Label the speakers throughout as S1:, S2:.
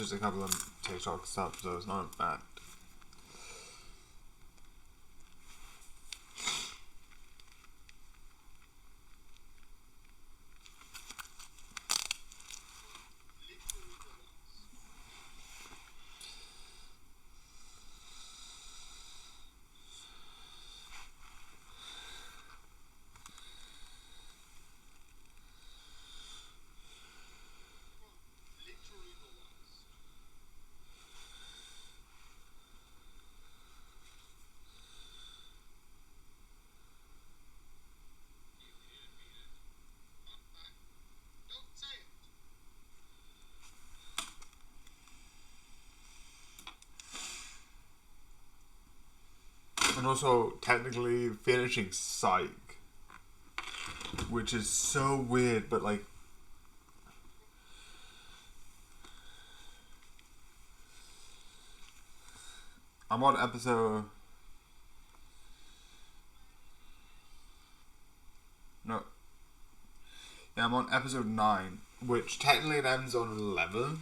S1: just a couple of TikTok stuff, so it's not bad. And also, technically finishing Psych, which is so weird, but like, I'm on episode. No. Yeah, I'm on episode 9, which technically it ends on 11.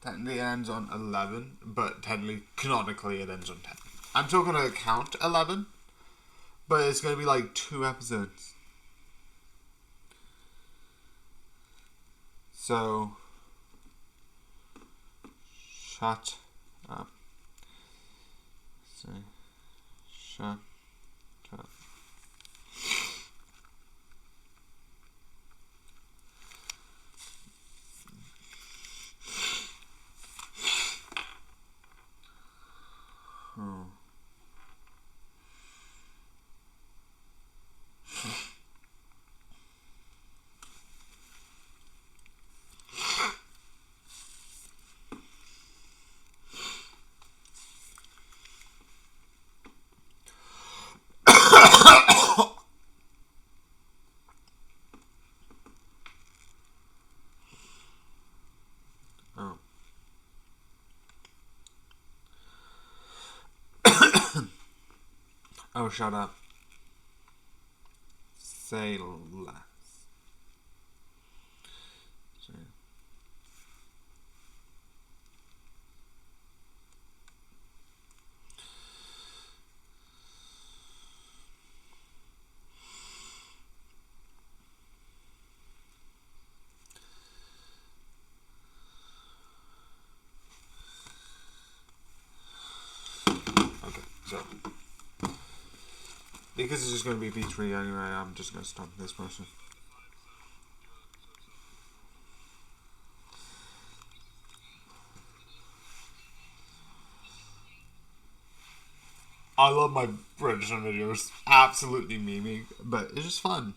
S1: Technically it ends on 11, but technically, canonically, it ends on 10. I'm still going to count 11, but it's going to be like 2 episodes. So, shut up. So, shut up. Oh. Oh, shut up. Say less. Okay, so because it's just going to be V3 anyway, I'm just going to stop this person. I love my British videos. Absolutely memey, but it's just fun.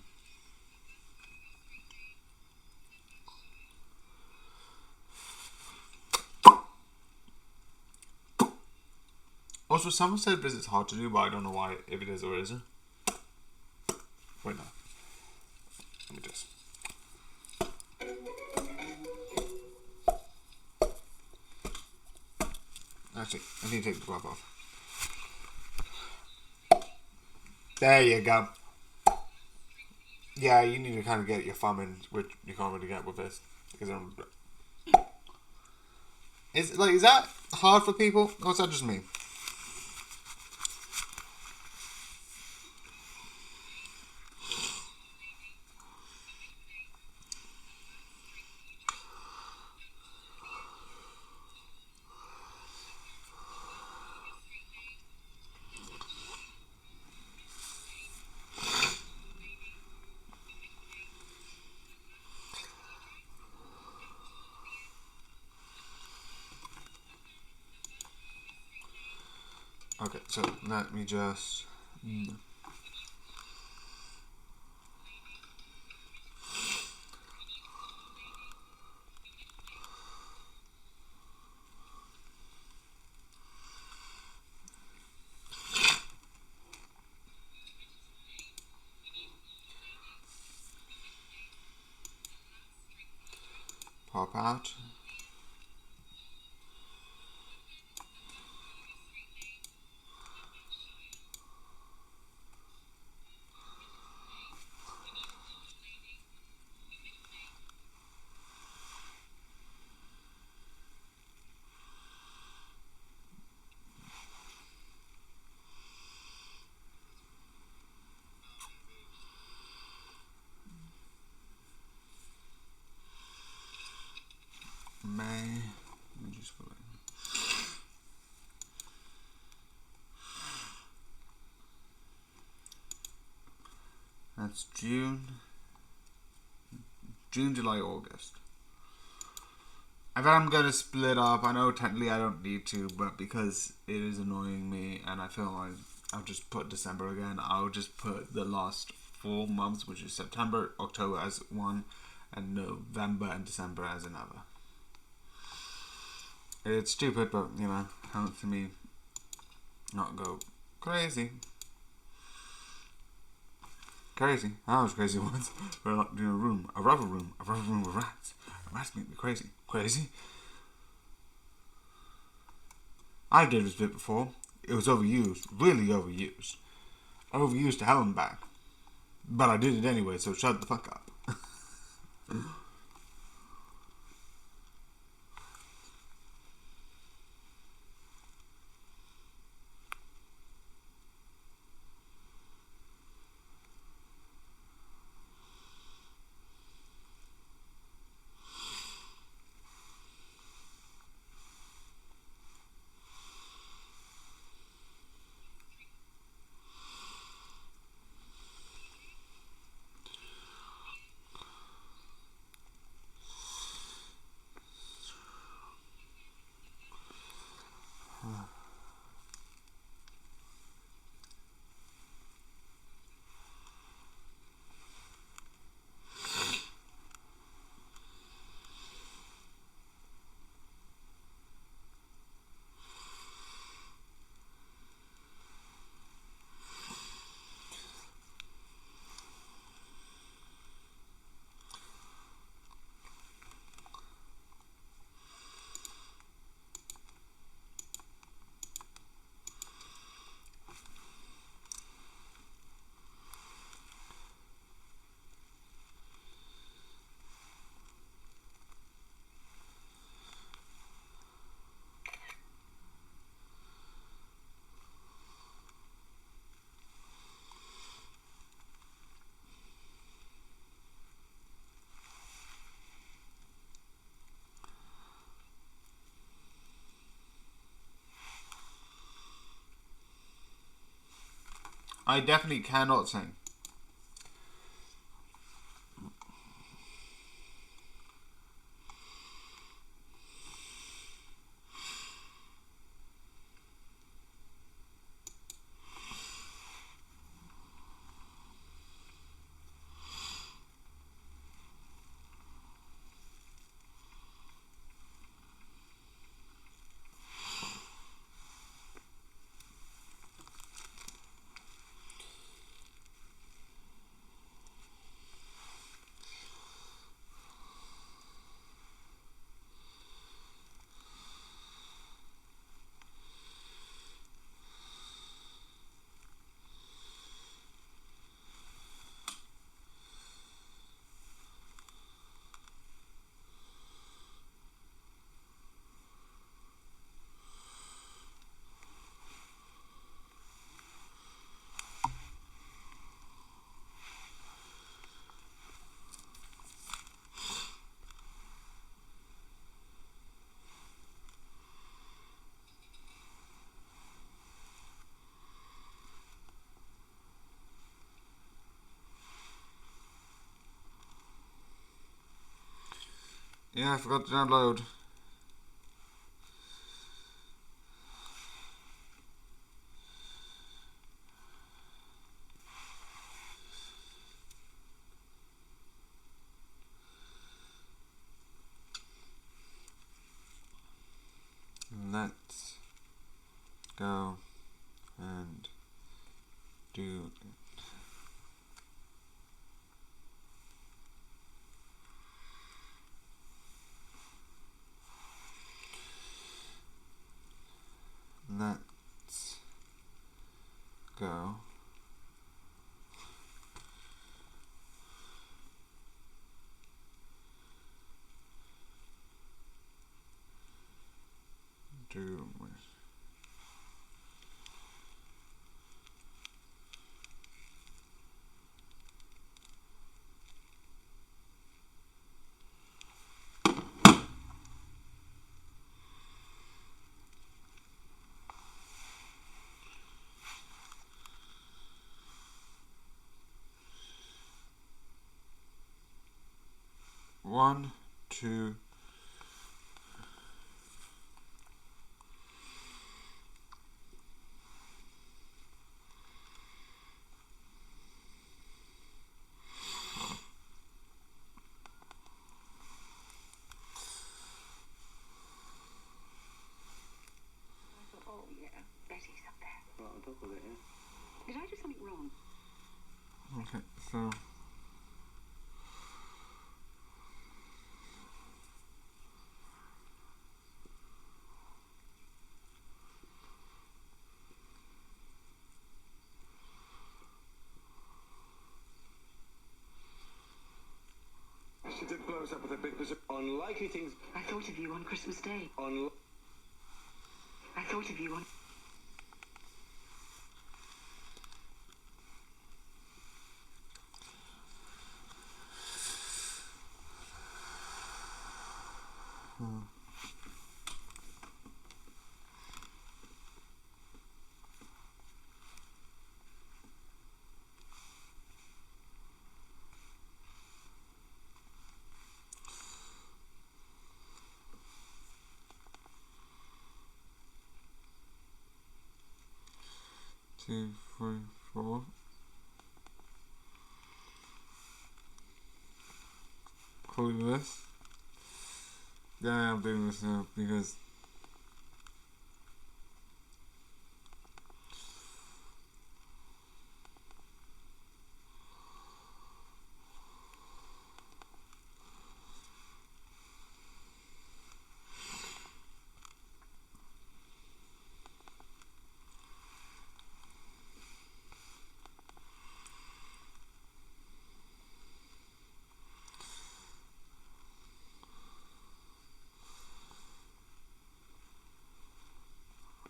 S1: Also, someone said this is hard to do, but I don't know why, if it is or isn't. Wait, no. Let me just. Actually, I need to take the glove off. There you go. Yeah, you need to kind of get your thumb in, which you can't really get with this. Because is that hard for people? Or is that just me? Okay, so let me just. Pop out. That's June, July, August. If I'm going to split up, I know technically I don't need to, but because it is annoying me and I feel like I'll just put December again, I'll just put the last 4 months, which is September, October as one, and November and December as another. It's stupid, but, helps me not go crazy. Crazy. I was crazy once. We're like in a rubber room with rats. Rats make me crazy. Crazy? I did this bit before. It was overused. Really overused. Overused to hell and back. But I did it anyway, so shut the fuck up. I definitely cannot sing. Yeah, I forgot to download. Let's go and do it. Let's go do 1, 2.
S2: Oh, yeah, Betty's up there. Right on top of it, yeah. Did I do something wrong?
S1: Okay, so.
S2: She did blow us up with a big position. Unlikely things. I thought of you on Christmas Day. I thought of you on...
S1: Two, three, four. Including this. Yeah, I'm doing this now because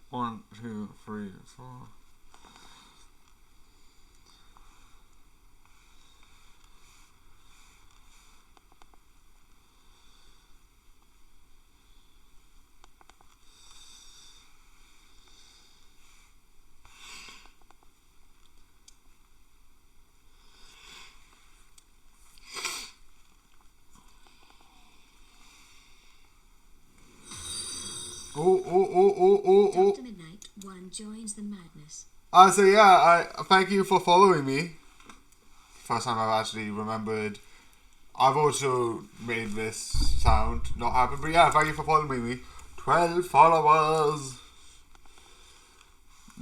S1: one, two, three, four.
S3: After midnight, one joins the madness.
S1: So yeah, I thank you for following me. First time I've actually remembered. I've also made this sound not happen, but yeah, thank you for following me. 12 followers.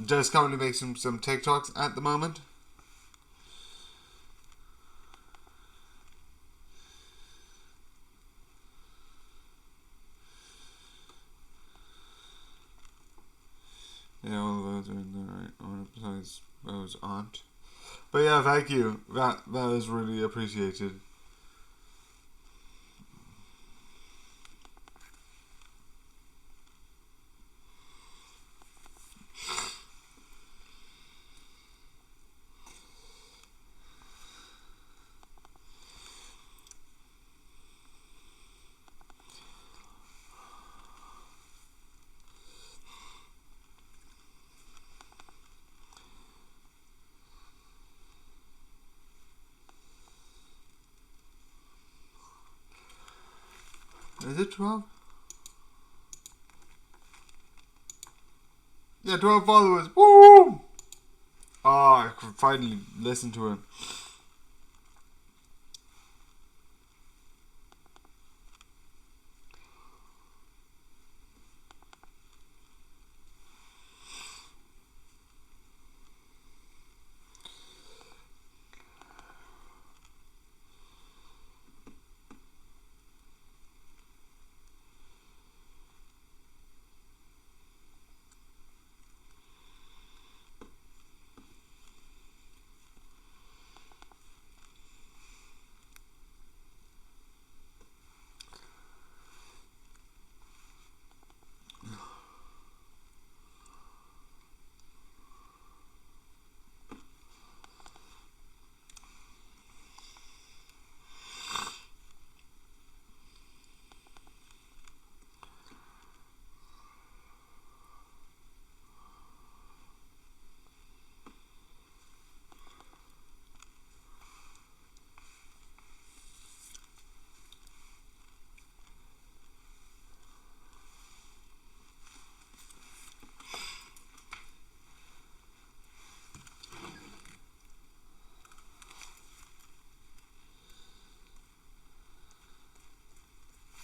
S1: Just currently making some TikToks at the moment. Yeah, all of those are in there, right? Oh, besides those aren't. But yeah, thank you. That is really appreciated. Is it 12? Yeah, 12 followers. Woo! Oh, I could finally listen to it.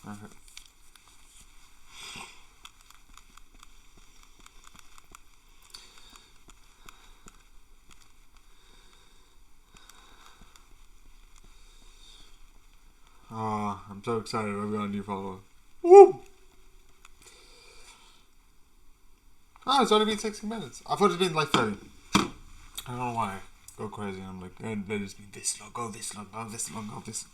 S1: Okay. Oh, I'm so excited I've got a new follower. Woo! Oh, it's only been 16 minutes. I thought it'd been like 30. I don't know why. Go crazy. I'm like, let it's been this long, go this long, go this long, go this.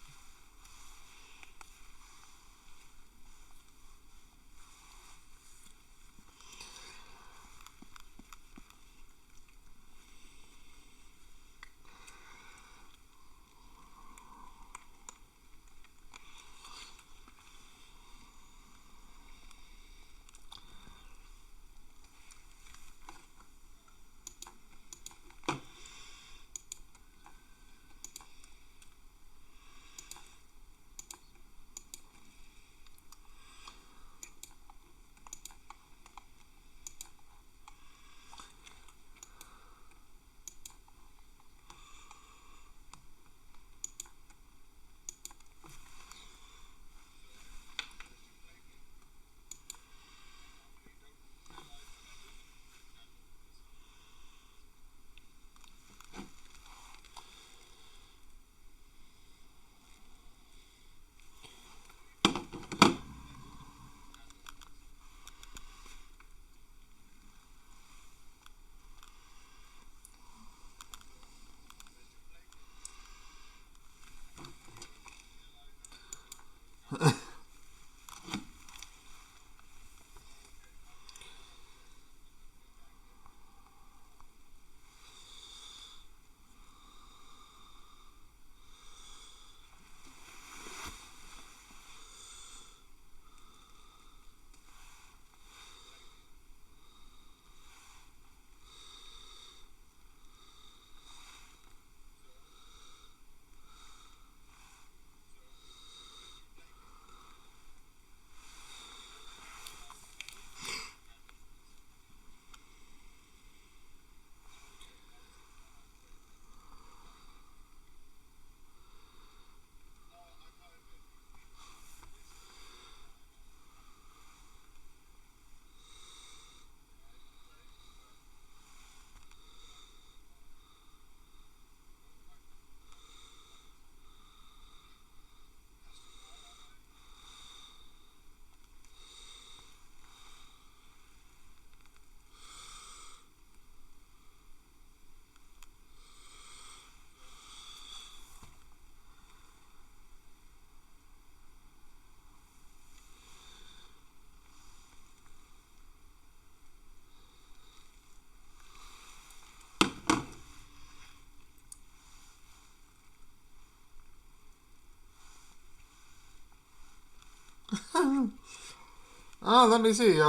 S1: Oh, let me see.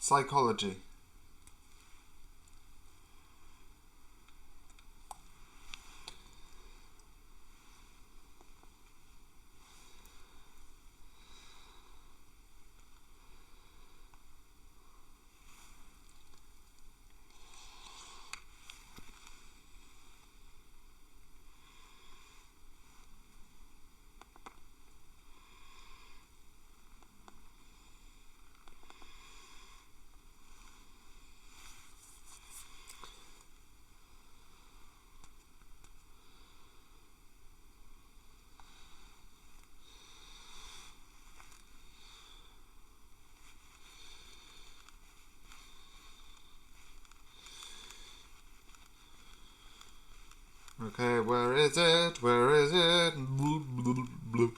S1: Psychology. Okay, where is it? Where is it? Bloop, bloop, bloop.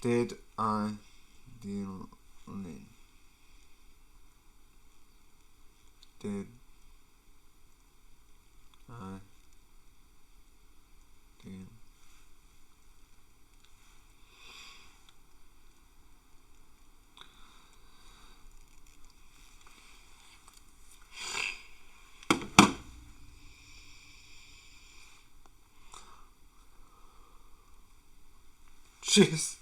S1: Did I deal in? Did I deal? Jeez.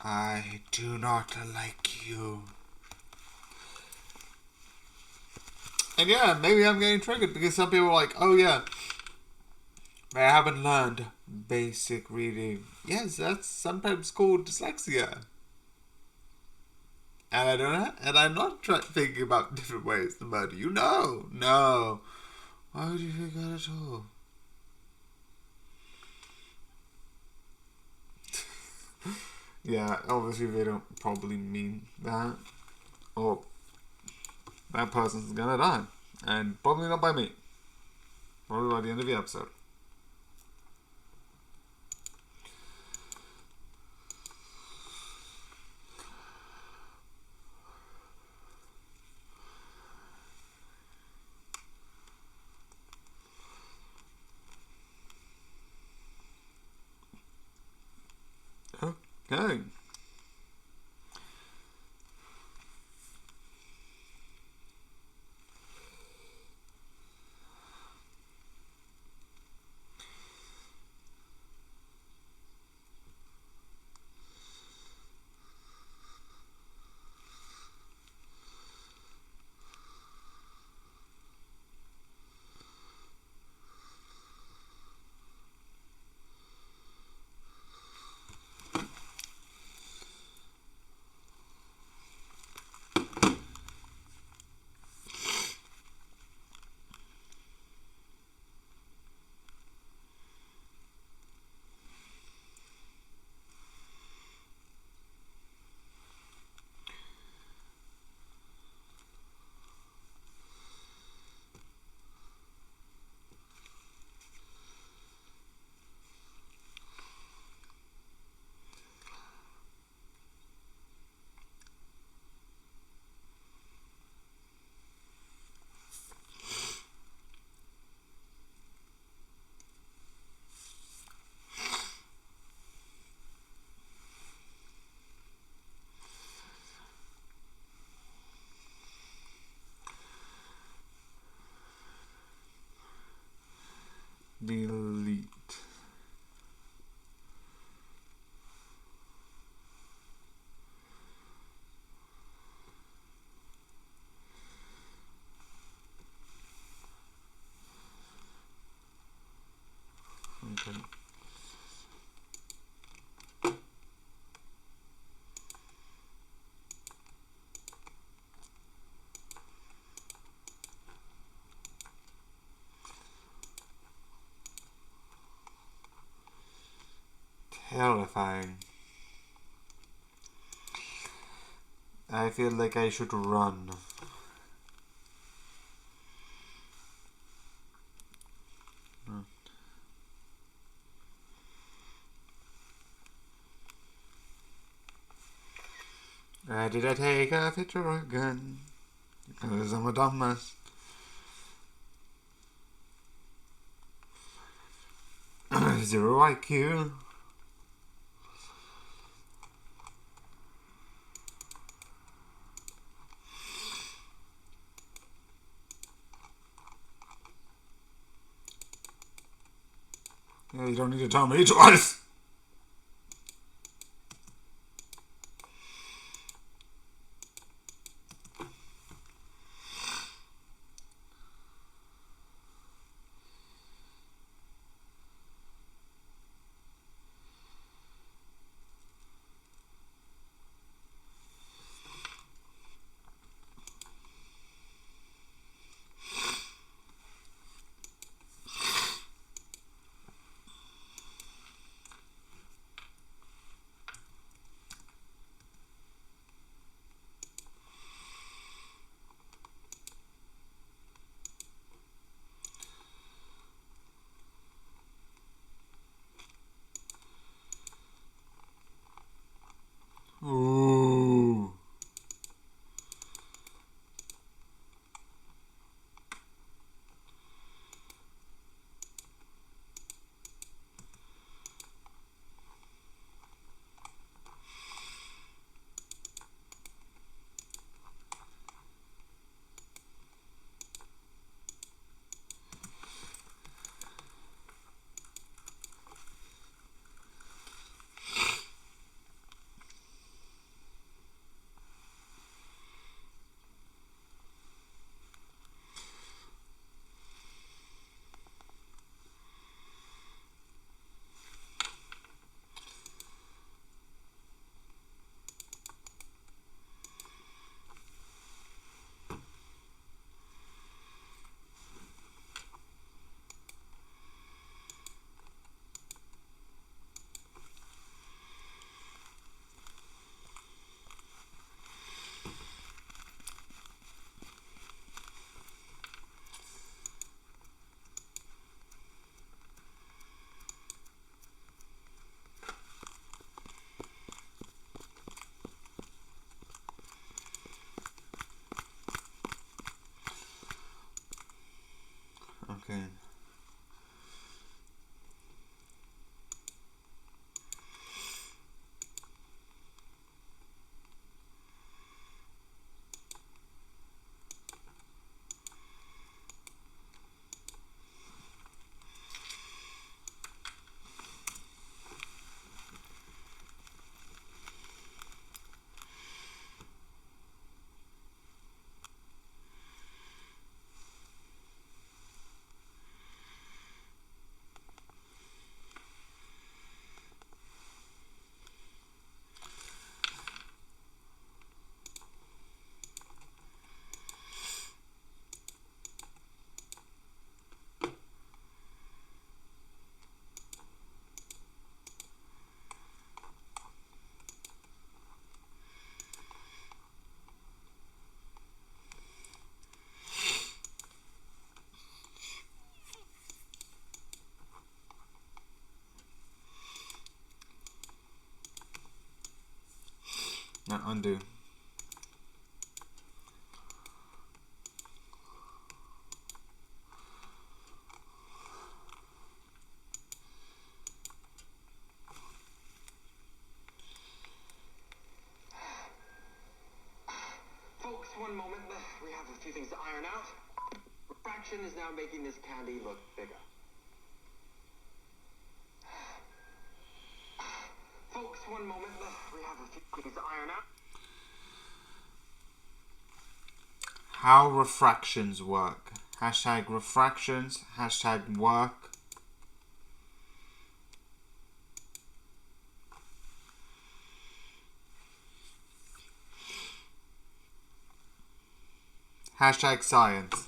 S1: I do not like you. And yeah, maybe I'm getting triggered because some people are like, oh yeah, I haven't learned basic reading. Yes, that's sometimes called dyslexia. And I don't. And I'm not thinking about different ways to murder you. No. Why would you think that at all? Yeah, obviously they don't probably mean that, or that person's gonna die, and probably not by me. Probably by the end of the episode. Okay. Delete. Okay. Terrifying. I feel like I should run. Did I take a picture again? Because I'm a dumbass. Zero IQ. Yeah, you don't need to tell me twice. Undo.
S4: Folks, one moment. We have a few things to iron out. Refraction is now making this candy look bigger. Folks, one moment. We have a few things to iron out.
S1: How refractions work. Hashtag refractions. Hashtag work. Hashtag science.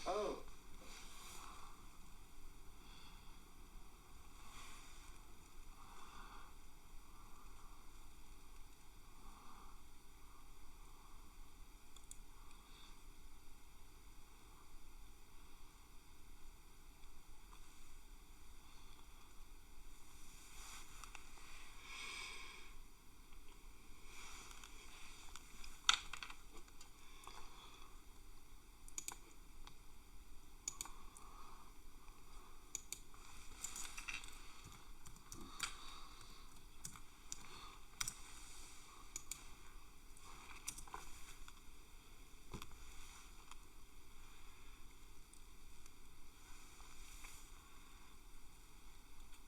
S4: Oh.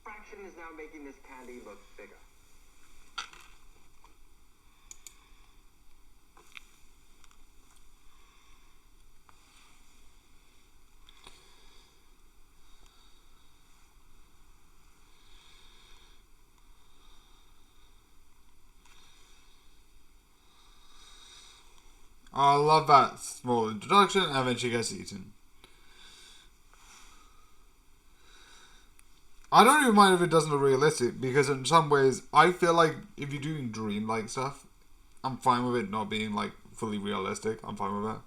S4: Refraction is now making this candy look bigger.
S1: I love that small introduction, and then she gets eaten. I don't even mind if it doesn't look realistic, because in some ways, I feel like if you're doing dream-like stuff, I'm fine with it not being, like, fully realistic. I'm fine with that.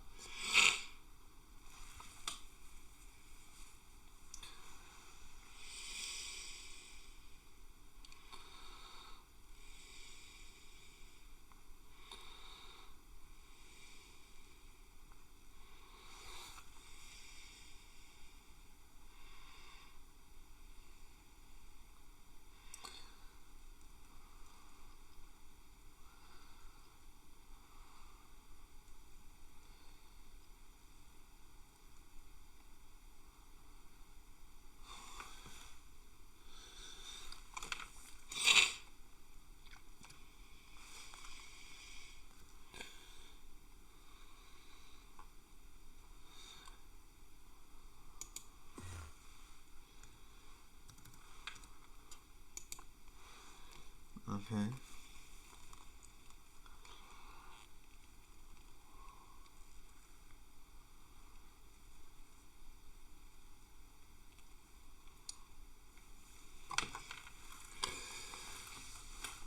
S1: Okay.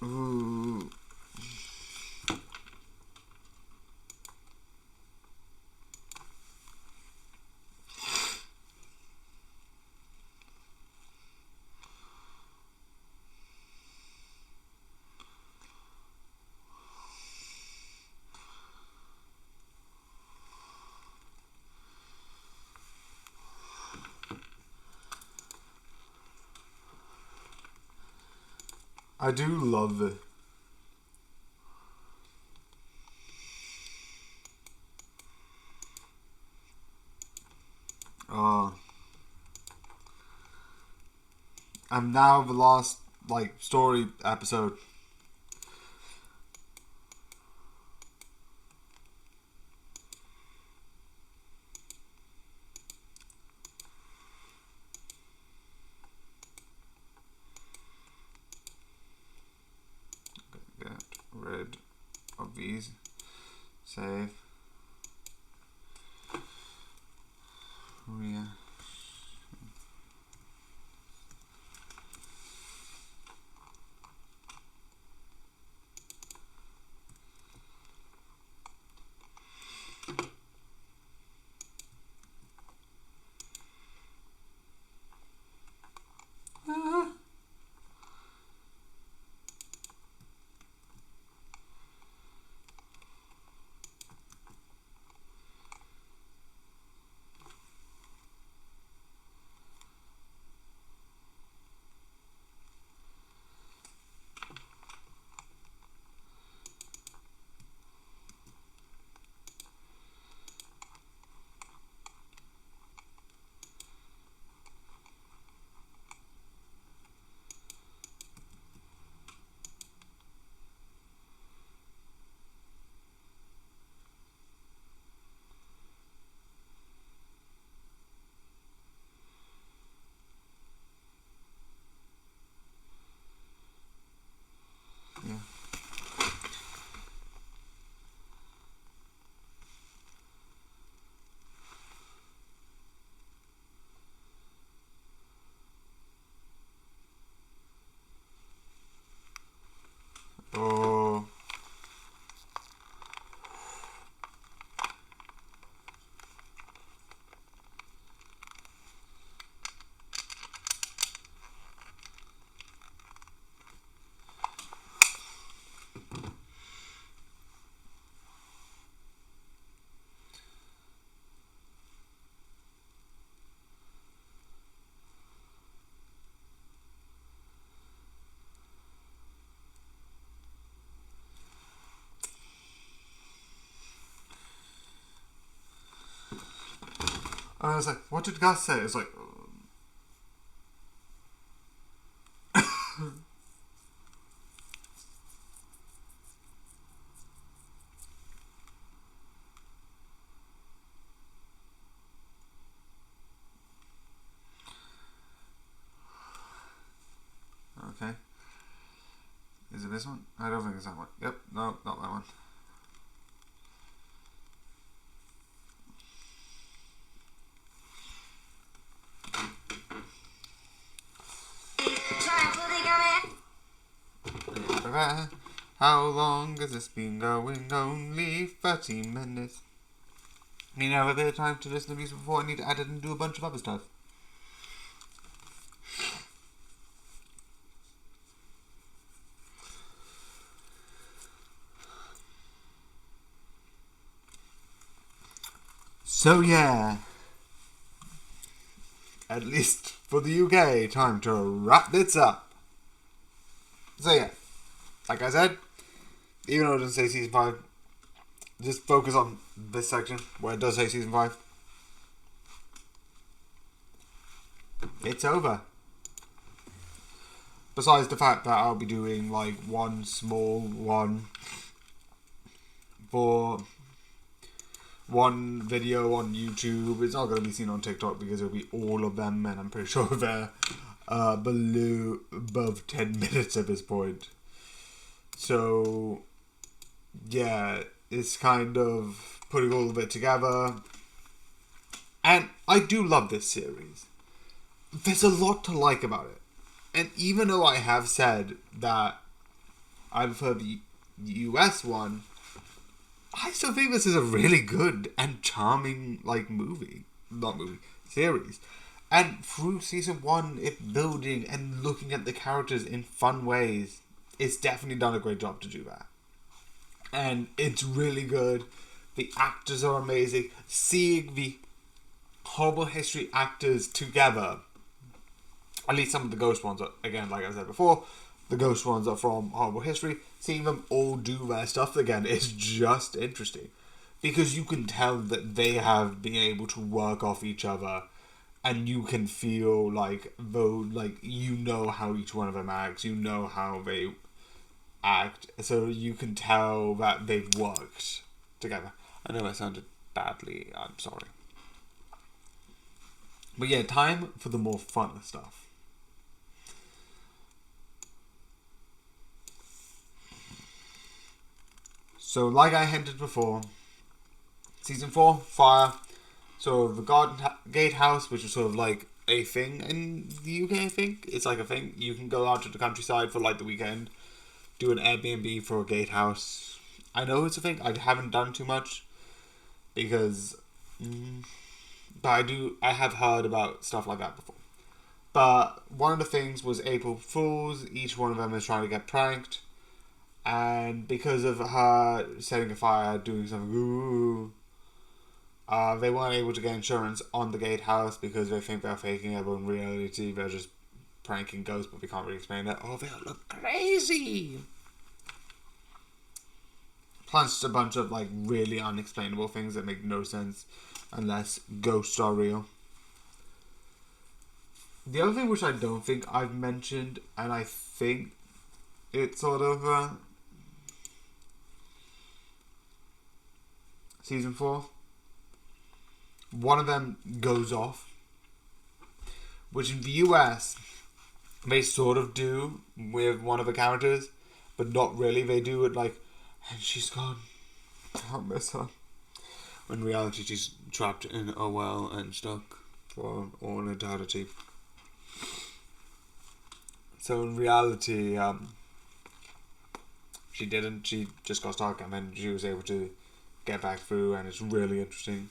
S1: Ooh. I do love it. Oh. And now the last story episode. Get rid of these. Save. Oh yeah. Yeah. Oh. I was like, what did Gus say? It's like, okay. Is it this one? I don't think it's that one. Yep, no, not that one. How long has this been going? Only 30 minutes. You never have a bit of time to listen to music before I need to edit and do a bunch of other stuff. So yeah, at least for the UK, time to wrap this up. So yeah, like I said, even though it doesn't say season 5, just focus on this section where it does say season 5. It's over. Besides the fact that I'll be doing one small one for one video on YouTube. It's not going to be seen on TikTok because it'll be all of them, and I'm pretty sure they're above 10 minutes at this point. So yeah, it's kind of putting all of it together, and I do love this series. There's a lot to like about it, and even though I have said that I prefer the US one, I still think this is a really good and charming series. And through season 1, it building and looking at the characters in fun ways, it's definitely done a great job to do that. And it's really good. The actors are amazing. Seeing the Horrible History actors together, at least some of the ghost ones, again, like I said before, the ghost ones are from Horrible History. Seeing them all do their stuff again is just interesting, because you can tell that they have been able to work off each other and you can feel like though, like you know how each one of them acts, you know how they act, so you can tell that they've worked together. I know I sounded badly. I'm sorry. But yeah, time for the more fun stuff. So, like I hinted before, season 4, Fire. So the Gatehouse, which is sort of like a thing in the UK, I think it's like a thing. You can go out to the countryside for like the weekend, do an Airbnb for a gatehouse. I know it's a thing. I haven't done too much because, but I have heard about stuff like that before. But one of the things was April Fools. Each one of them is trying to get pranked. And because of her setting a fire, doing something, they weren't able to get insurance on the gatehouse because they think they're faking it, but in reality they're just pranking ghosts, but we can't really explain that. Oh, they look crazy! Plus a bunch of like really unexplainable things that make no sense unless ghosts are real. The other thing which I don't think I've mentioned, and I think it's sort of season 4, one of them goes off, which in the US they sort of do with one of the characters, but not really. They do it like, and she's gone, I'll miss her. In reality, she's trapped in a well and stuck for all an eternity. So in reality, she didn't. She just got stuck, and then she was able to get back through, and it's really interesting.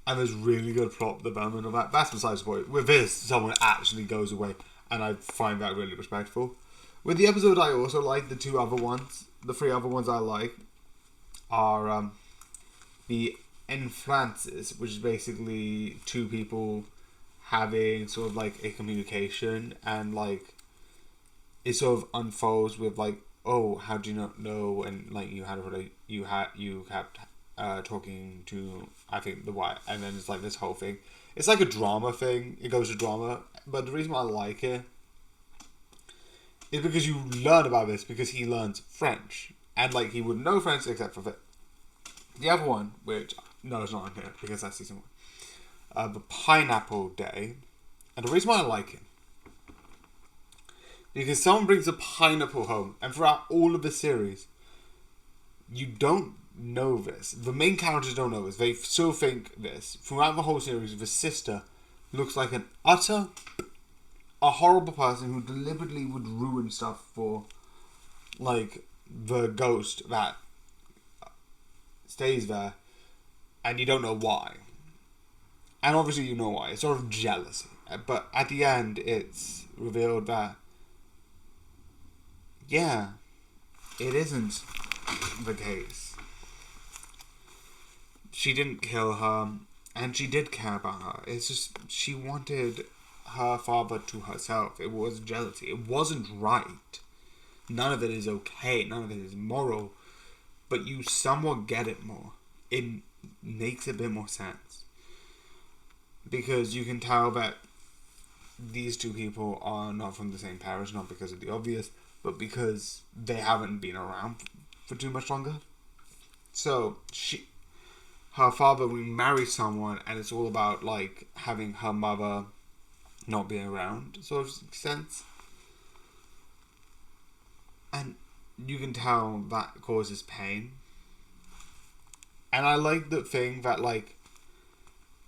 S1: And there's really good plot development of that. That's besides the point. With this, someone actually goes away, and I find that really respectful. With the episode, I also like the 2 other ones. The 3 other ones I like are the Enfrances, which is basically 2 people having sort of like a communication, and like it sort of unfolds with like, oh, how do you not know? And like you kept talking to, I think, the wife, and then it's like this whole thing. It's like a drama thing. It goes to drama, but the reason why I like it is because you learn about this because he learns French, and like he wouldn't know French except for it. The other one, which no, it's not in here because that's season 1. The Pineapple Day, and the reason why I like it because someone brings a pineapple home, and throughout all of the series, you don't know this. The main characters don't know this. They still think this. Throughout the whole series, the sister looks like a horrible person who deliberately would ruin stuff for, like, the ghost that stays there, and you don't know why. And obviously you know why. It's sort of jealousy. But at the end, it's revealed that, yeah, it isn't the case. She didn't kill her, and she did care about her. It's just, she wanted her father to herself. It was jealousy. It wasn't right. None of it is okay. None of it is moral. But you somewhat get it more. It makes a bit more sense. Because you can tell that these 2 people are not from the same parish, not because of the obvious, but because they haven't been around for too much longer. So, her father remarries someone, and it's all about, like, having her mother not be around, sort of sense. And you can tell that causes pain. And I like the thing that, like,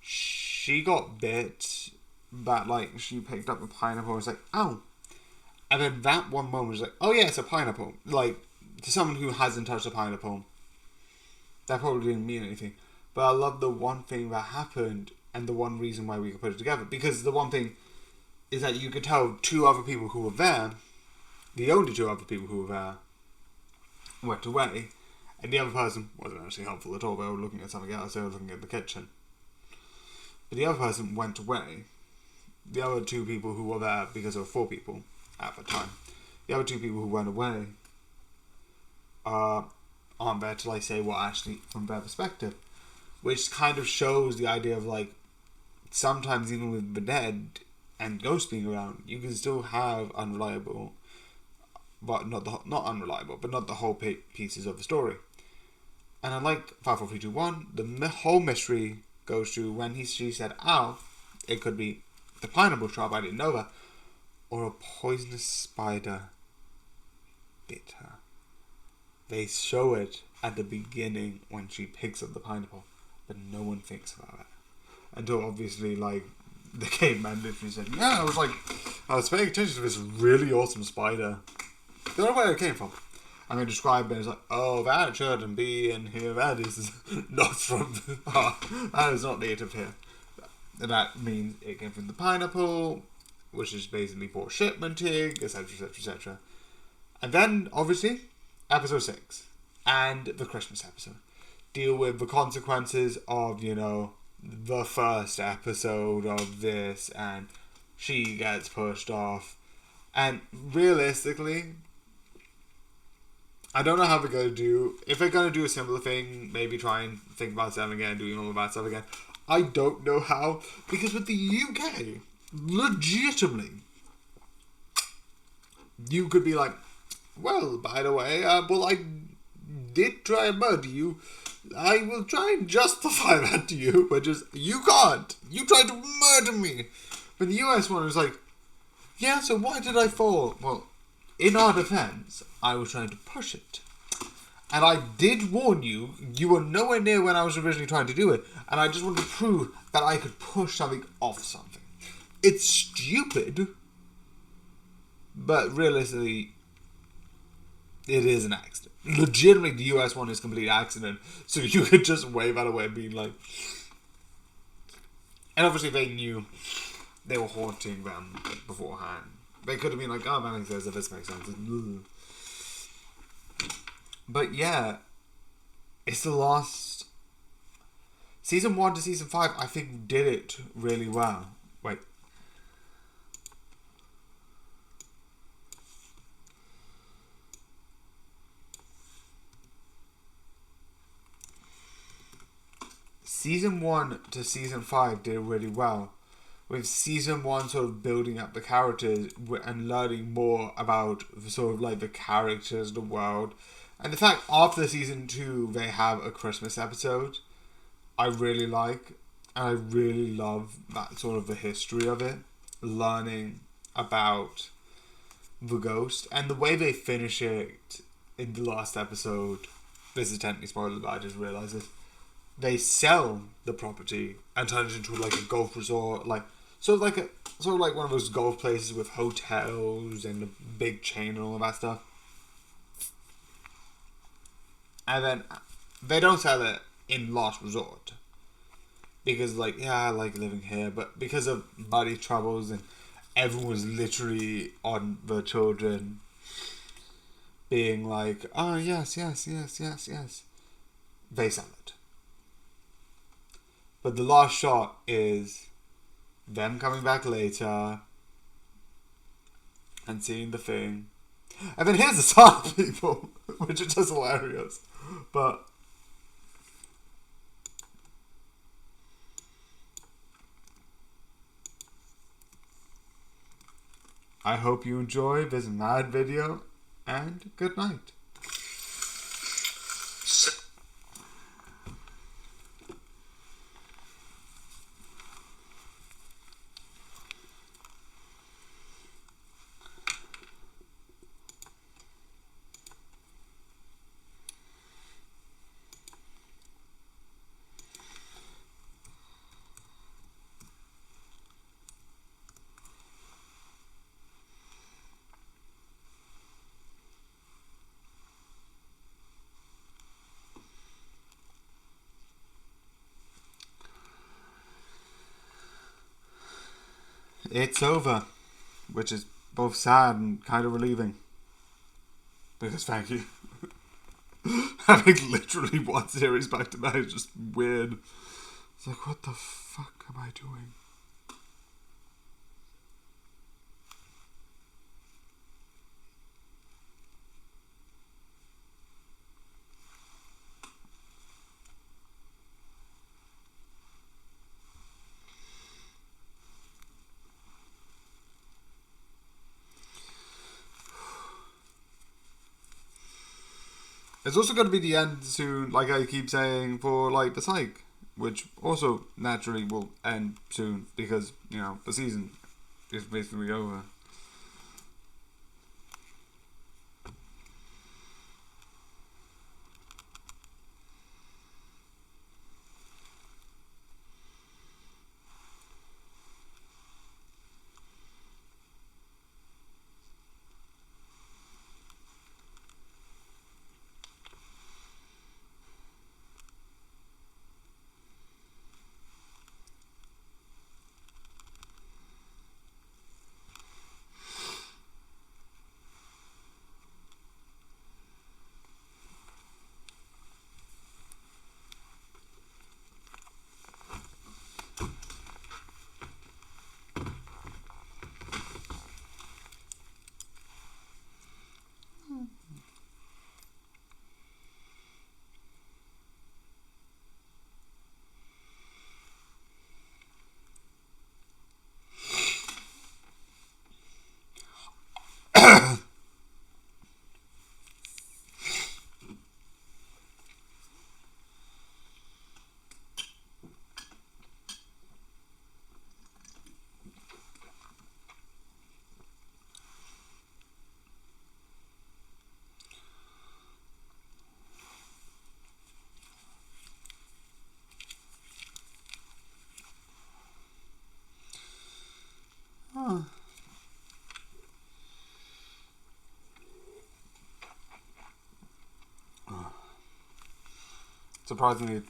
S1: she got bit, but, like, she picked up a pineapple and was like, oh. And then that one moment was like, oh yeah, it's a pineapple. Like, to someone who hasn't touched a pineapple, that probably didn't mean anything. But I love the one thing that happened, and the one reason why we could put it together. Because the one thing is that you could tell 2 other people who were there, the only 2 other people who were there, went away. And the other person wasn't actually helpful at all. They were looking at something else. They were looking at the kitchen. But the other person went away. The other 2 people who were there, because there were 4 people at the time, the other 2 people who went away aren't there to, like, say what actually from their perspective, which kind of shows the idea of, like, sometimes even with the dead and ghosts being around, you can still have unreliable, but not unreliable, but not the whole pieces of the story. And I like 54321. The whole mystery goes to when she said, "Ow," it could be the pineapple shop. I didn't know that, or a poisonous spider bit her. They show it at the beginning when she picks up the pineapple, but no one thinks about it until obviously like the caveman literally said, "Yeah, I was paying attention to this really awesome spider. Don't know where it came from." And they describe it as like, "Oh, that shouldn't be in here. That is not from. That is not native here." And that means it came from the pineapple, which is basically for shipmenting, etc., etc., etc. And then, obviously, episode 6 and the Christmas episode deal with the consequences of, the first episode of this, and she gets pushed off. And realistically, I don't know how they're going to do. If they're going to do a similar thing, maybe try and think about stuff again, doing all of that stuff again. I don't know how, because with the UK, legitimately, you could be like, "Well, by the way, I did try and murder you. I will try and justify that to you, but you can't. You tried to murder me." But the US one was like, "Yeah, so why did I fall?" Well, in our defense, I was trying to push it. And I did warn you, you were nowhere near when I was originally trying to do it, and I just wanted to prove that I could push something off something. It's stupid, but realistically, it is an accident. Legitimately, the US one is a complete accident, so you could just wave that away and be like... And obviously they knew they were haunting them beforehand. They could have been like, "Oh, that makes sense, this makes sense." But yeah, it's the last... Season 1 to Season 5, I think, did it really well. Wait. Season 1 to Season 5 did really well. With Season 1 sort of building up the characters and learning more about sort of like the characters, the world. And the fact after Season 2 they have a Christmas episode, I really like. And I really love that sort of the history of it. Learning about the ghost. And the way they finish it in the last episode, this is technically spoilers, but I just realised this. They sell the property and turn it into like a golf resort, sort of like one of those golf places with hotels and a big chain and all of that stuff. And then they don't sell it in Last Resort because, I like living here, but because of money troubles and everyone's literally on the children being like, "Oh yes, yes, yes, yes, yes," they sell it. But the last shot is them coming back later and seeing the thing. And then here's the Sonic people, which is just hilarious. But I hope you enjoy this mad video, and good night. It's over, which is both sad and kind of relieving. Because thank you. Having literally one series back to back is just weird. It's like, what the fuck am I doing? It's also going to be the end soon, like I keep saying, for like the Psych, which also naturally will end soon because, you know, the season is basically over. Surprisingly,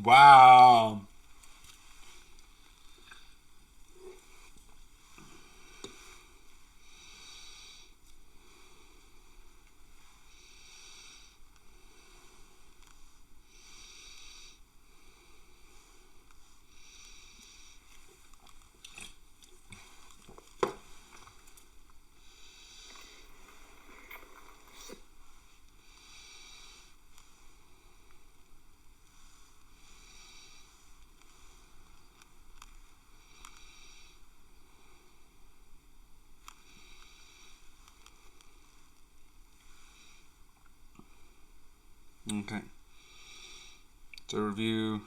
S1: wow. Okay. To review.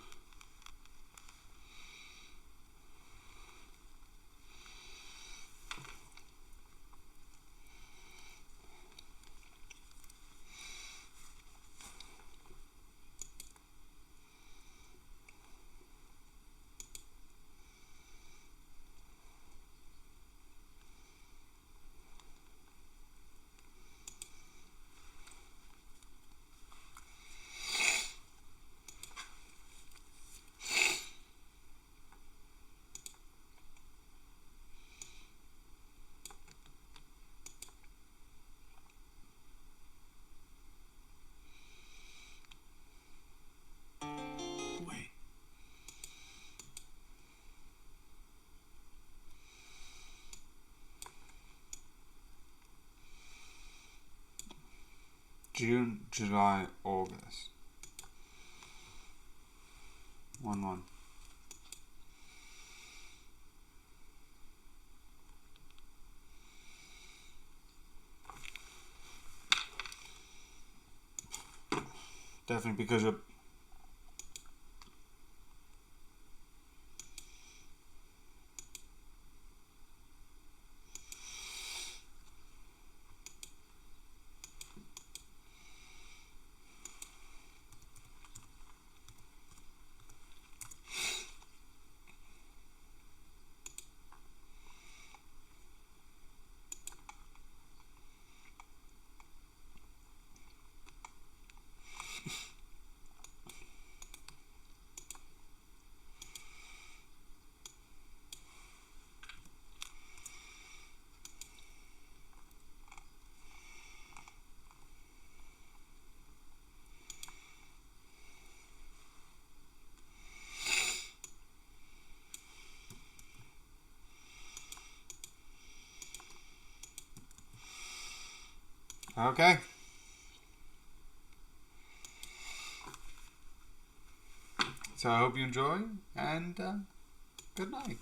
S1: Wait. June, July, August. 1-1. Definitely because you're... Okay. So I hope you enjoy, and good night.